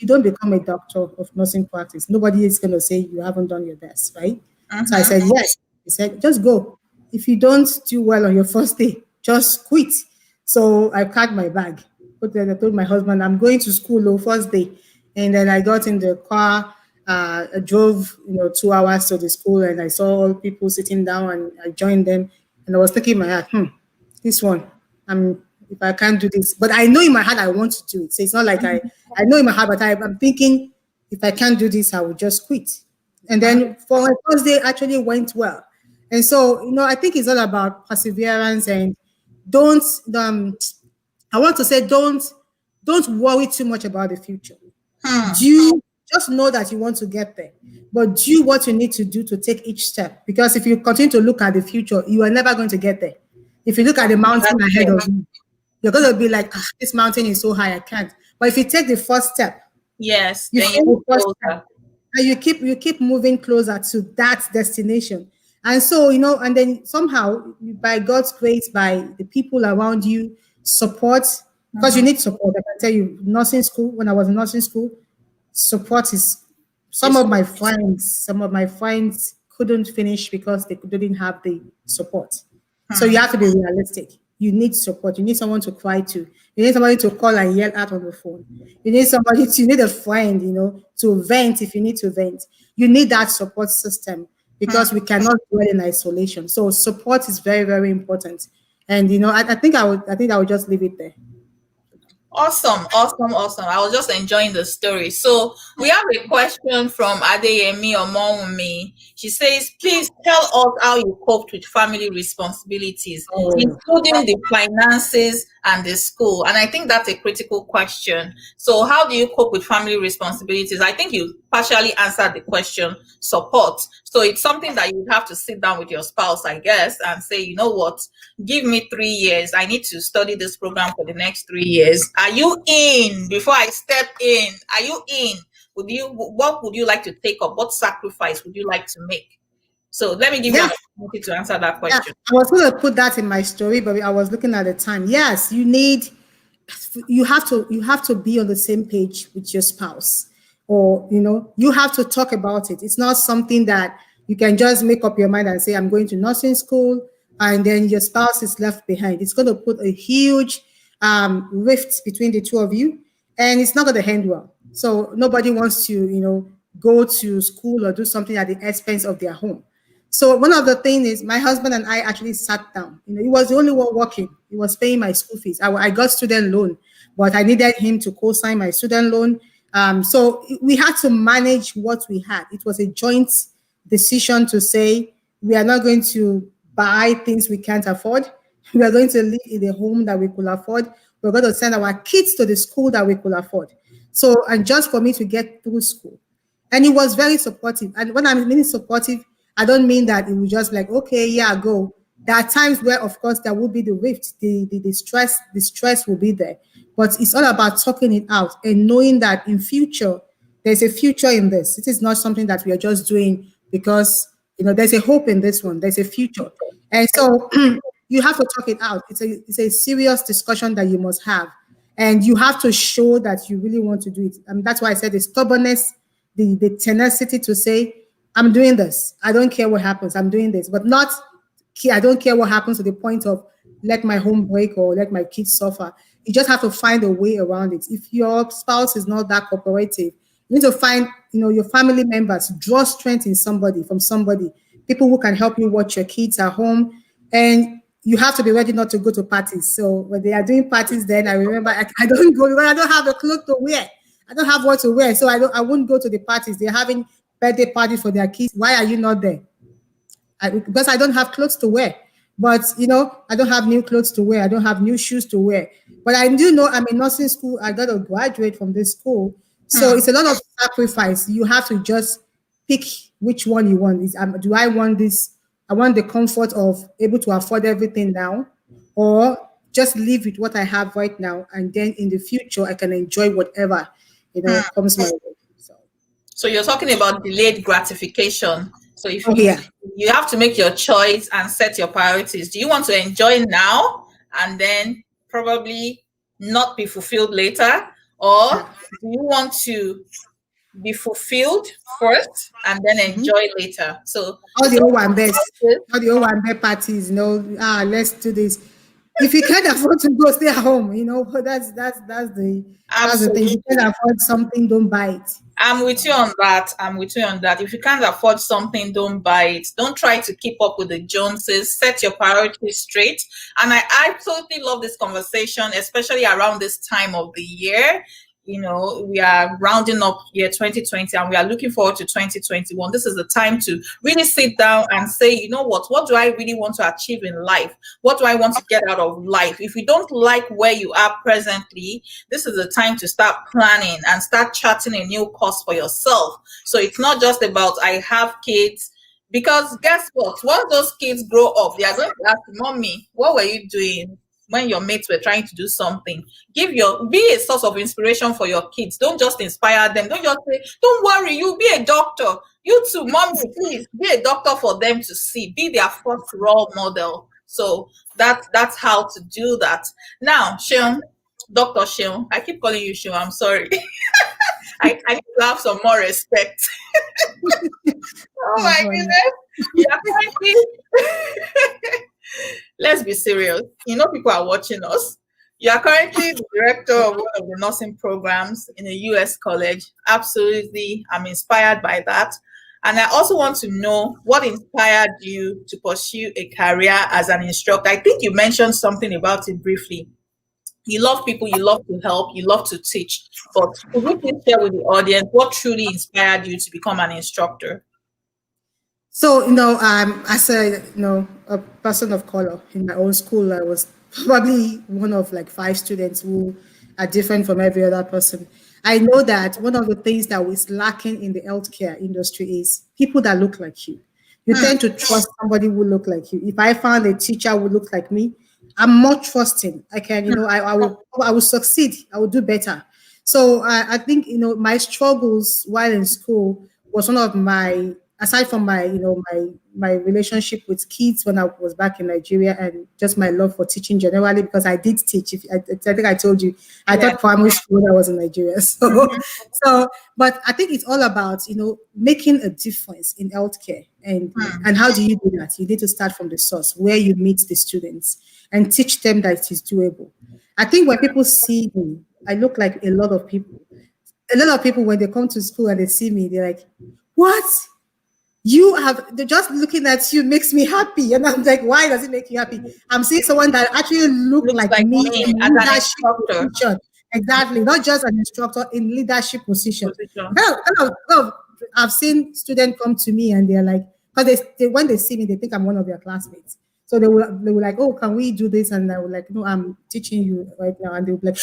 you don't become a doctor of nursing practice, nobody is going to say you haven't done your best, right? So I said, yes. He said, just go. If you don't do well on your first day, just quit. So I packed my bag. But then I told my husband, I'm going to school first day. And then I got in the car. I drove, 2 hours to the school, and I saw all people sitting down, and I joined them. And I was thinking in my heart, this one, if I can't do this, but I know in my heart I want to do it. So it's not like I know in my heart, but I'm thinking if I can't do this, I will just quit. And then for my first day, actually went well. And so, I think it's all about perseverance and don't worry too much about the future. Do just know that you want to get there, but do what you need to do to take each step. Because if you continue to look at the future, you are never going to get there. If you look at the mountain ahead of you, you're going to be like, this mountain is so high, I can't. But if you take the first step, yes, you then take the first closer. step, and you keep moving closer to that destination. And so, and then somehow, by God's grace, by the people around you, support, because you need support. I can tell you, nursing school, when I was in nursing school, support is, some of my friends couldn't finish because they didn't have the support. So you have to be realistic. You need support. You need someone to cry to. You need somebody to call and yell out on the phone. You need a friend, to vent if you need to vent. You need that support system because we cannot dwell in isolation. So support is very, very important. And I think I would just leave it there. Awesome, awesome, awesome. I was just enjoying the story. So we have a question from Adeyemi Omowumi. She says, please tell us how you coped with family responsibilities, Oh, including the finances and the school. And I think that's a critical question. So how do you cope with family responsibilities? I think you partially answered the question, support. So it's something that you would have to sit down with your spouse, I guess, and say, you know what, give me 3 years. I need to study this program for the next 3 years. Are you in? Before I step in, are you in? Would you? What would you like to take up? What sacrifice would you like to make? So let me give you yeah. an opportunity to answer that Yeah, question. I was going to put that in my story, but I was looking at the time. Yes, you have to be on the same page with your spouse, or you have to talk about it. It's not something that you can just make up your mind and say, I'm going to nursing school, and then your spouse is left behind. It's going to put a huge rift between the two of you, and it's not going to end well. So nobody wants to go to school or do something at the expense of their home. So one of the things is my husband and I actually sat down. He was the only one working. He was paying my school fees. I got student loan, but I needed him to co-sign my student loan. So we had to manage what we had. It was a joint decision to say we are not going to buy things we can't afford. We are going to live in a home that we could afford. We're going to send our kids to the school that we could afford. So, and just for me to get through school. And he was very supportive. And when I'm meaning supportive, I don't mean that it was just like, okay, yeah, go. There are times where, of course, there will be the rift, the stress, will be there. But it's all about talking it out and knowing that in future, there's a future in this. It is not something that we are just doing because there's a hope in this one. There's a future. And so you have to talk it out. It's a serious discussion that you must have. And you have to show that you really want to do it. And that's why I said the stubbornness, the tenacity to say, I'm doing this. I don't care what happens. I'm doing this, but not, I don't care what happens to the point of let my home break or let my kids suffer. You just have to find a way around it. If your spouse is not that cooperative, you need to find, your family members, draw strength in somebody, from somebody, people who can help you watch your kids at home. And you have to be ready not to go to parties. So when they are doing parties, then I remember I don't go because I don't have the clothes to wear. I don't have what to wear, so I won't go to the parties. They're having birthday parties for their kids. Why are you not there? Because I don't have clothes to wear. But I don't have new clothes to wear. I don't have new shoes to wear. But I do know I'm in nursing school. I got to graduate from this school, so Hmm. it's a lot of sacrifice. You have to just pick which one you want. Do I want this? I want the comfort of able to afford everything now, or just live with what I have right now, and then in the future I can enjoy whatever comes my way. So, So you're talking about delayed gratification. So if oh you yeah, you have to make your choice and set your priorities. Do you want to enjoy now and then probably not be fulfilled later, or yeah. do you want to be fulfilled first and then Mhm. enjoy later? So All it's the all old one best, about all the old one best parties. Let's do this. If you can't afford to go, stay at home. That's the thing. If absolutely. you can't afford something, don't buy it. I'm with you So, on that. I'm with you on that. If you can't afford something, don't buy it. Don't try to keep up with the Joneses. Set your priorities straight. And I absolutely love this conversation, especially around this time of the year. We are rounding up year 2020 and we are looking forward to 2021. This is the time to really sit down and say, you know what do I really want to achieve in life? What do I want to get out of life? If you don't like where you are presently, this is the time to start planning and start charting a new course for yourself. So it's not just about I have kids, because guess what? Once those kids grow up, they are going to ask, Mommy, what were you doing when your mates were trying to do something? Be a source of inspiration for your kids. Don't just inspire them. Don't just say, don't worry, you'll be a doctor. You too, Mommy, please be a doctor for them to see. Be their first role model. So that's how to do that. Now, Sean, Dr. Seun, I keep calling you Seun. I'm sorry. I need to have some more respect. Oh no my problem. goodness. Yeah, currently, let's be serious. People are watching us. You are currently the director of one of the nursing programs in a US college. Absolutely. I'm inspired by that. And I also want to know what inspired you to pursue a career as an instructor. I think you mentioned something about it briefly. You love people, you love to help, you love to teach. But could you please share with the audience what truly inspired you to become an instructor? So, as a person of color in my own school, I was probably one of like five students who are different from every other person. I know that one of the things that was lacking in the healthcare industry is people that look like you. You Hmm, tend to trust somebody who look like you. If I found a teacher who looked like me, I'm more trusting. I can, I will succeed. I will do better. So I think my struggles while in school was one of my, aside from my my relationship with kids when I was back in Nigeria, and just my love for teaching generally, because I did teach. If I think I told you, I yeah. taught primary school when I was in Nigeria. So Mhm, but I think it's all about making a difference in healthcare, hmm, and how do you do that? You need to start from the source where you meet the students and teach them that it is doable. I think when people see me, I look like a lot of people. A lot of people, when they come to school and they see me, they're like, "What? You have?" They're just looking at you makes me happy, and I'm like, "Why does it make you happy?" I'm seeing someone that actually look looks like like me me in as an leadership instructor position. Exactly, not just an instructor in leadership position. position. I've seen students come to me and they're like, because when they see me, they think I'm one of their classmates. So they were like, "Oh, can we do this?" And I was like, "No, I'm teaching you right now." And they were like,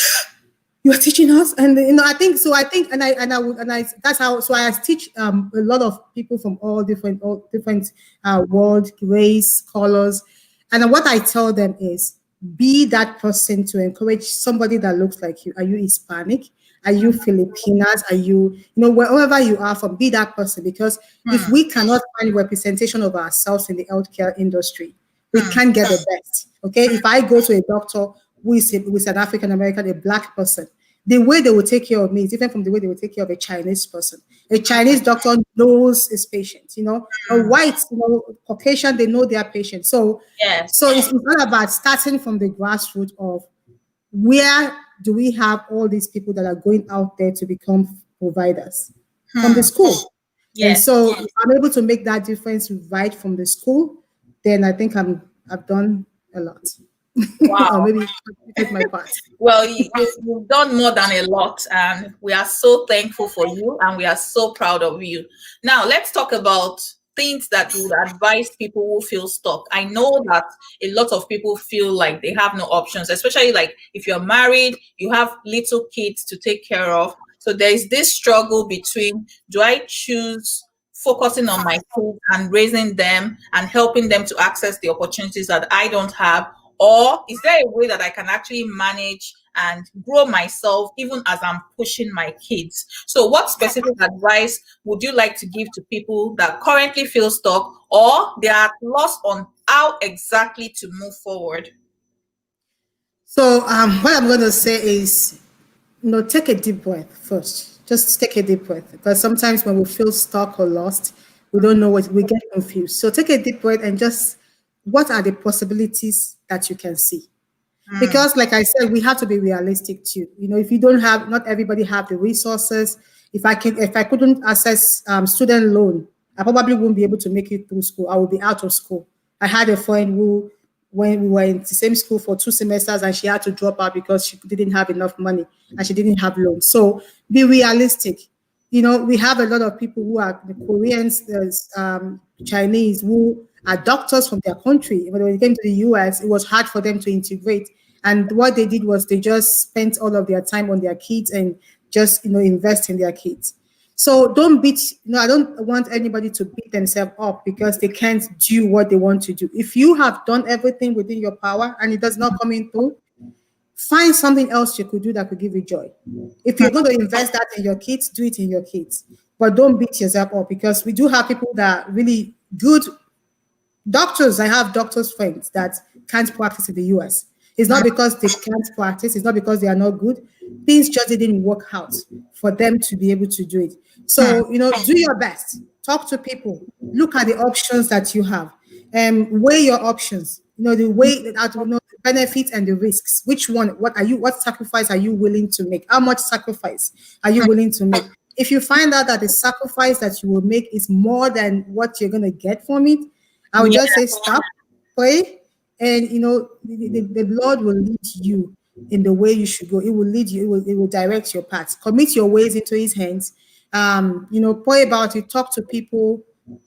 "You are teaching us?" And I think so. I think, and I would, and I that's how. So I teach a lot of people from all different world, race, colors, and what I tell them is, be that person to encourage somebody that looks like you. Are you Hispanic? Are you Filipinas? Are you, wherever you are from? Be that person, because if Hmm, we cannot find representation of ourselves in the healthcare industry, we hmm, can't get the best. Okay, if I go to a doctor who is an African American, a black person, the way they will take care of me is different from the way they will take care of a Chinese person. A Chinese doctor knows his patient. A hmm. white, Caucasian, they know their patient. So, Yes. it's all about starting from the grassroots of where do we have all these people that are going out there to become providers from the Hmm. school. And Yes. so if I'm able to make that difference right from the school, then I think I've done a lot. Or Wow. maybe take my part. Well, you've done more than a lot, and we are so thankful for you, and we are so proud of you. Now, let's talk about things that you would advise people who feel stuck. I know that a lot of people feel like they have no options, especially like if you're married, you have little kids to take care of. So there is this struggle between, do I choose focusing on my kids and raising them and helping them to access the opportunities that I don't have? Or is there a way that I can actually manage and grow myself even as I'm pushing my kids? So, what specific advice would you like to give to people that currently feel stuck or they are lost on how exactly to move forward? So what I'm going to say is, take a deep breath first. Just take a deep breath, because sometimes when we feel stuck or lost, we don't know what, we get confused. So take a deep breath and just, what are the possibilities that you can see? Mm, Because like I said, we have to be realistic too. If you don't have, not everybody have the resources. If I couldn't access student loan, I probably wouldn't be able to make it through school. I would be out of school. I had a friend who, when we were in the same school for 2 semesters, and she had to drop out because she didn't have enough money and she didn't have loans. So be realistic. We have a lot of people who are the Koreans, there's Chinese, who are doctors from their country. When they came to the US, it was hard for them to integrate. And what they did was they just spent all of their time on their kids and just, invest in their kids. So don't beat, I don't want anybody to beat themselves up because they can't do what they want to do. If you have done everything within your power and it does not come in through, find something else you could do that could give you joy. If you're going to invest that in your kids, do it in your kids. But don't beat yourself up, because we do have people that are really good doctors. I have doctors friends that can't practice in the US. It's not because they can't practice, it's not because they are not good. Things just didn't work out for them to be able to do it. mm, So, do your best. Talk to people. Look at the options that you have. Weigh your options. The way that, the benefits and the risks. Which one? What sacrifice are you willing to make? How much sacrifice are you willing to make? If you find out that the sacrifice that you will make is more than what you're going to get from it, I would yeah. just say stop, pray, and the Lord will lead you. in the way you should go. It will lead you, it will direct your path. Commit your ways into his hands. Pray about it, talk to people,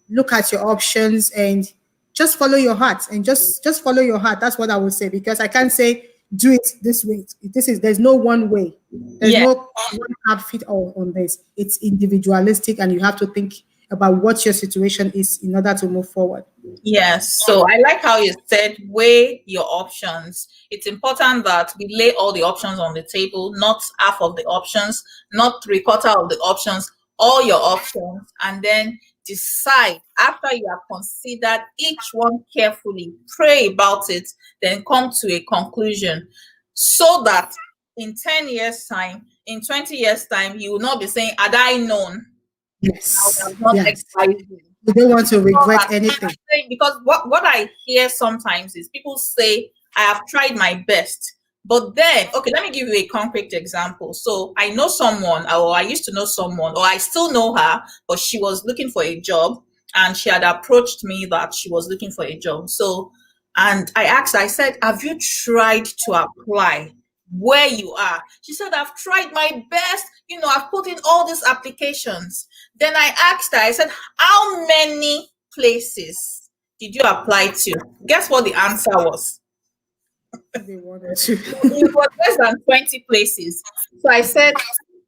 look at your options, and just follow your heart. And just follow your heart. That's what I would say, because I can't say do it this way. There's no one way. There's Yeah. no one app fit all on this. It's individualistic, and you have to think about what your situation is in order to move forward. Yes, so I like how you said weigh your options. It's important that we lay all the options on the table, not half of the options, not three-quarter of the options, all your options, and then decide after you have considered each one carefully, pray about it, then come to a conclusion so that in 10 years' time, in 20 years' time, you will not be saying, had I known, I would Yes, have not yes. XYZ. You don't want to regret anything. Because what I hear sometimes is people say, I have tried my best. But then, okay, let me give you a concrete example. So I know someone, or I used to know someone, or I still know her, but she was looking for a job and she had approached me that she was looking for a job. So, and I asked, I said, have you tried to apply where you are? She said, I've tried my best. I've put in all these applications. Then I asked her, I said, how many places did you apply to? Guess what the answer was? They wanted to. It was less than 20 places. So I said,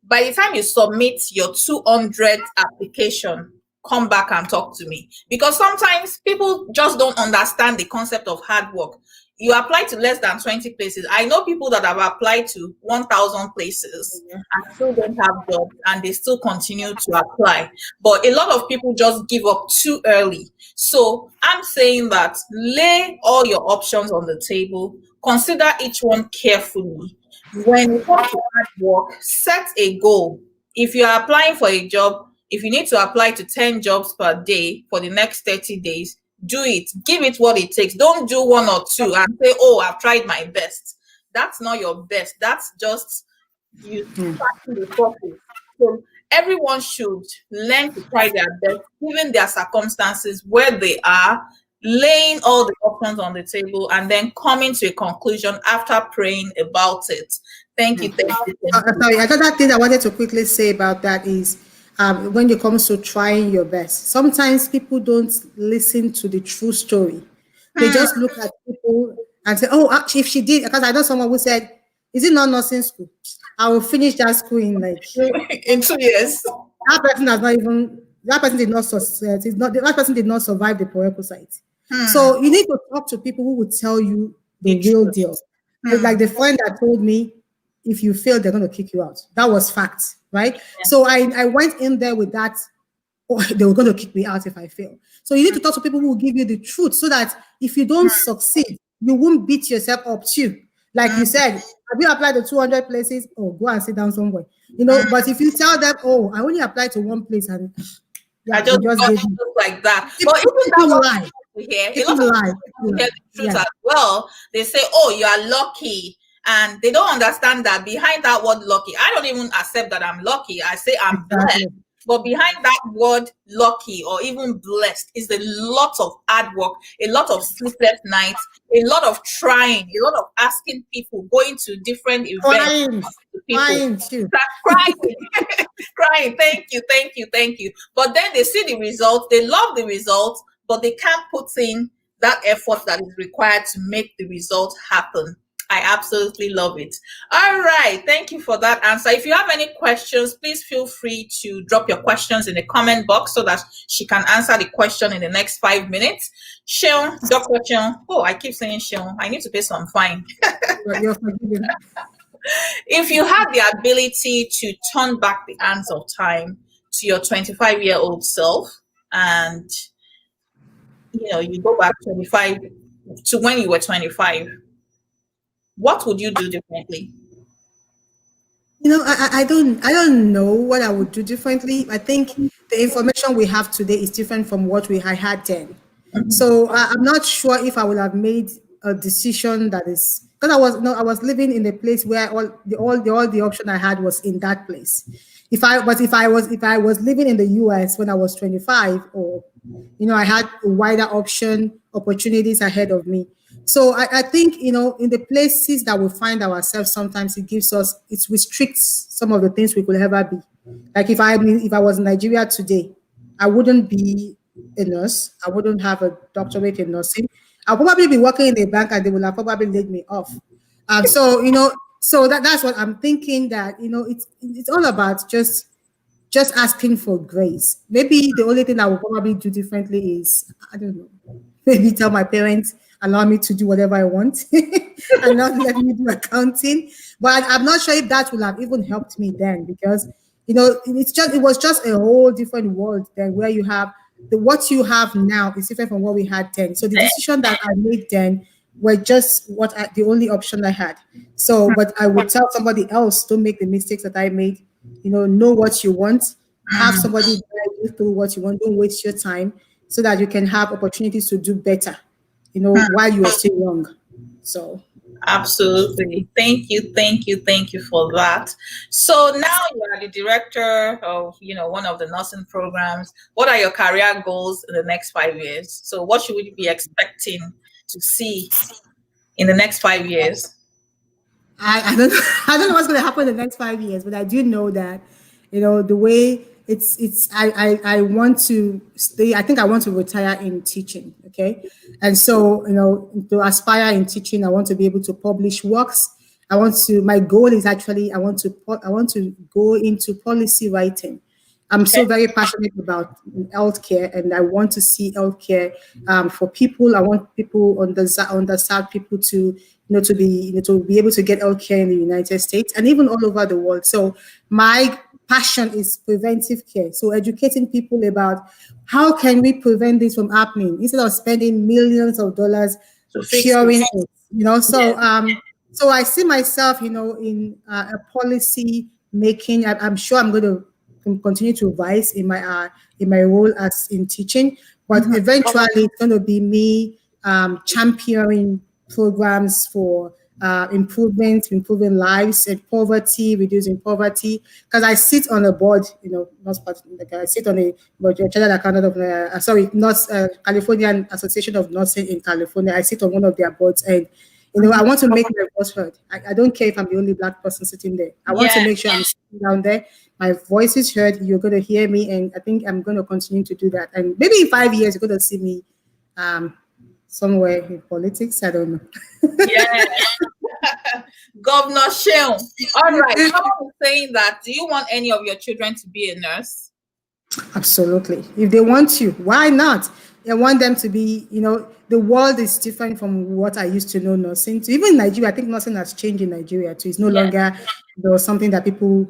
by the time you submit your 200 application, come back and talk to me. Because sometimes people just don't understand the concept of hard work. You apply to less than 20 places. I know people that have applied to 1,000 places and still don't have jobs, and they still continue to apply. But a lot of people just give up too early. So I'm saying that lay all your options on the table, consider each one carefully. When it comes to hard work, set a goal. If you are applying for a job, if you need to apply to 10 jobs per day for the next 30 days, do it. Give it what it takes. Don't do one or two and say, oh, I've tried my best. That's not your best. That's just you starting the process. So everyone should learn to try their best, given their circumstances, where they are, laying all the options on the table, and then coming to a conclusion after praying about it. Thank you. Thank you. Thank you. Sorry, another thing I wanted to quickly say about that is when it comes to trying your best, sometimes people don't listen to the true story. They just look at people and say, oh, actually, if she did, because I know someone who said, is it not nursing school? I will finish that school in in 2 years. That person has not even, that person did not, that person did not survive the prerequisite. So you need to talk to people who would tell you the real deal. Like the friend that told me, if you fail, they're going to kick you out. That was fact, right? Yeah. So I went in there with that, oh, they were going to kick me out if I fail. So you need to talk to people who will give you the truth so that if you don't succeed, you won't beat yourself up too. Like you said, have you applied to 200 places? Oh, go and sit down somewhere. But if you tell them, oh, I only applied to one place and I just gave like that. But people lie. People lie. Hear the truth as well. They say, oh, you are lucky. And they don't understand that behind that word lucky, I don't even accept that I'm lucky. I say I'm blessed. But behind that word lucky or even blessed is a lot of hard work, a lot of sleepless nights, a lot of trying, a lot of asking people, going to different events. Crying too. Crying. Thank you. But then they see the results, they love the results, but they can't put in that effort that is required to make the result happen. I absolutely love it. All right. Thank you for that answer. If you have any questions, please feel free to drop your questions in the comment box so that she can answer the question in the next 5 minutes. Seun, Dr. Seun. Oh, I keep saying Seun. I need to pay some fine. You're forgiven. If you had the ability to turn back the hands of time to your 25-year-old self and, you go back 25 to when you were 25, what would you do differently? I don't know what I would do differently. I think the information we have today is different from what I had then. So I'm not sure if I would have made a decision that is, because I was living in a place where all the option I had was in that place. If I was living in the US when I was 25, or I had a wider opportunities ahead of me. So I think, in the places that we find ourselves, sometimes it restricts some of the things we could ever be. Like if I was in Nigeria today, I wouldn't be a nurse. I wouldn't have a doctorate in nursing. I'll probably be working in a bank and they will have probably laid me off. So that's what I'm thinking, that it's all about just asking for grace. Maybe the only thing I will probably do differently is, I don't know, maybe tell my parents, allow me to do whatever I want and not let me do accounting. But I'm not sure if that will have even helped me then, because it was just a whole different world then, where you have what you have now is different from what we had then. So the decision that I made then were just the only option I had. So, but I would tell somebody else, don't make the mistakes that I made. Know what you want, have somebody guide you through what you want. Don't waste your time, so that you can have opportunities to do better, while you are still young. So Absolutely. Thank you for that. So now you are the director of, one of the nursing programs. What are your career goals in the next 5 years? So what should we be expecting to see in the next 5 years? I don't I don't know what's going to happen in the next 5 years, but I do know that, the way I want to stay. I think I want to retire in teaching. Okay, and so to aspire in teaching, I want to be able to publish works. My goal is actually, I want to go into policy writing. I'm Okay. so very passionate about healthcare, and I want to see healthcare for people. I want people on the South, people to be able to get healthcare in the United States and even all over the world. So my passion is preventive care. So educating people about how can we prevent this from happening instead of spending millions of dollars To fix curing it. it. So I see myself, in a policy making. I'm sure I'm going to continue to rise in my role as in teaching, but eventually it's going to be me championing programs for improving lives and reducing poverty. Because I sit on a board, I sit on a board, chartered accountant of Californian Association of Nursing in California. I sit on one of their boards, and I want to make my voice heard. I don't care if I'm the only Black person sitting there. I want to Yeah. make sure I'm sitting down there. My voice is heard. You're going to hear me, and I think I'm going to continue to do that. And maybe in 5 years, you're going to see me somewhere in politics. I don't know. Yeah. Governor Sheung. All right. Someone was saying that, do you want any of your children to be a nurse? Absolutely. If they want to, why not? I want them to be, the world is different from what I used to know nursing. So even in Nigeria, I think nursing has changed in Nigeria too. It's no longer something that people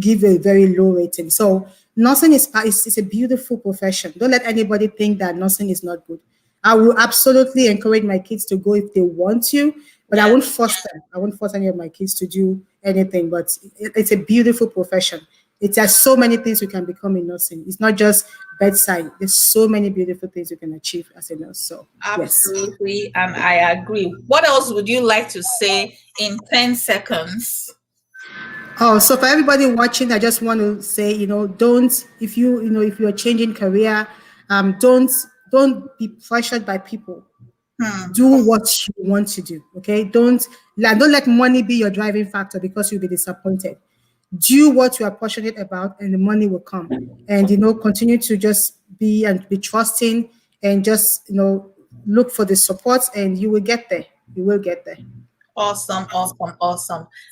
give a very low rating. So nursing is a beautiful profession. Don't let anybody think that nursing is not good. I will absolutely encourage my kids to go if they want to, but I won't force them. I won't force any of my kids to do anything. But it's a beautiful profession. There's so many things you can become in nursing. It's not just bedside. There's so many beautiful things you can achieve as a nurse. So Absolutely. Yes. And I agree. What else would you like to say in 10 seconds? Oh, so for everybody watching, I just want to say, don't, if you're changing career, don't be pressured by people. Do what you want to do. Okay. Don't let money be your driving factor, because you'll be disappointed. Do what you are passionate about, and the money will come. And continue to just be trusting, and just look for the support, and you will get there. You will get there. Awesome.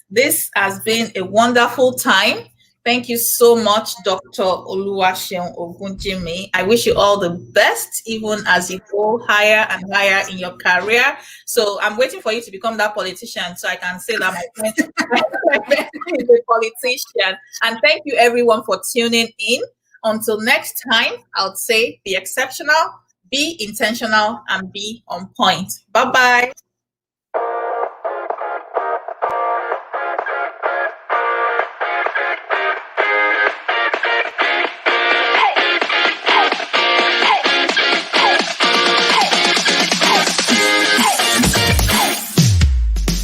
This has been a wonderful time. Thank you so much, Dr. Oluwaseun Ogunjimi. I wish you all the best, even as you go higher and higher in your career. So I'm waiting for you to become that politician, so I can say that my friend is a politician. And thank you, everyone, for tuning in. Until next time, I would say be exceptional, be intentional, and be on point. Bye-bye.